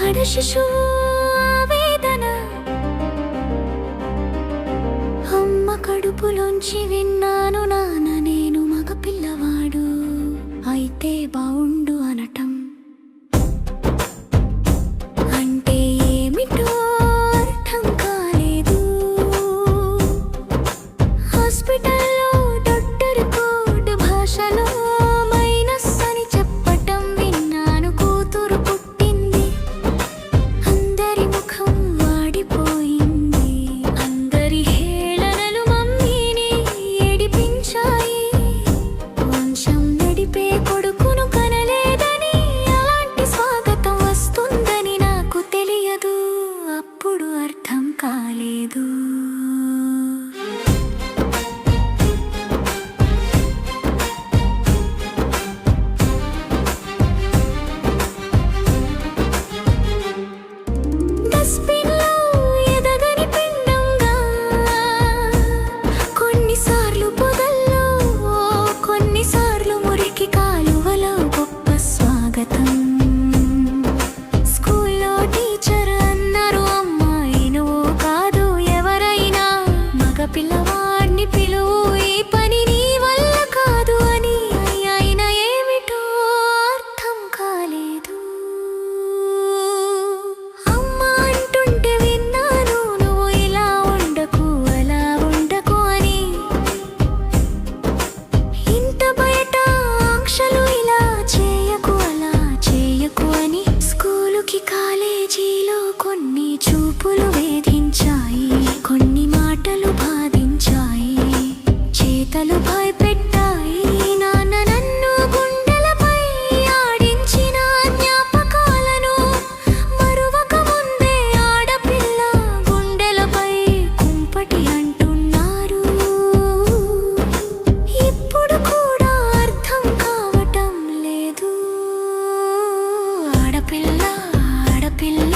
శిశువు ఆవేదన అమ్మ కడుపులోంచి విన్నాను నాన్న నేను మగ పిల్లవాడు అయితే బావుండు అనటం అంటే ఏమిటో అర్థం కాలేదు. హాస్పిటల్లో డాక్టర్ కోడ్ భాషలో మైనస్ అని చెప్పటం విన్నాను. కూతురు పుట్టింది, అందరి ముఖం వాడిపోయింది. అందరి హేళనలు మమ్మీని ఏడిపించాయి. వంశం నడిపే కొడుకును కనలేదని, అలాంటి స్వాగతం వస్తుందని నాకు తెలియదు. అప్పుడు అర్థం కాలేదు. డస్ట్బిన్లో ఎదగని పిండంగా, కొన్నిసార్లు పొదల్లో, కొన్నిసార్లు మురికి కాలువలో గొప్ప స్వాగతం. స్కూల్లో టీచర్ అన్నారు, అమ్మాయి నువ్వు కాదు ఎవరైనా మగ పిల్లవాడిని పిలువు, ఈ పని నీ వల్ల కాదు అని. అయినా ఏమిటో అర్థం కాలేదు. అమ్మ అంటుంటే విన్నాను, నువ్వు ఇలా ఉండకు అలా ఉండకు అని. ఇంట బయట ఆంక్షలు, ఇలా చేయకు అలా చేయకు అని. స్కూలుకి కాలేజీలో కొన్ని చూపులు వేధించాయి, కొన్ని మాటలు బాధించాయి, చేతలు భయపెట్టాయి. నాన్న నన్ను గుండెలపై ఆడించిన జ్ఞాపకాలను మరువక ముందే ఆడపిల్ల గుండెలపై కుంపటి అంటున్నారు. ఇప్పుడు కూడా అర్థం కావటం లేదు. ఆడపిల్ల ఆడపిల్ల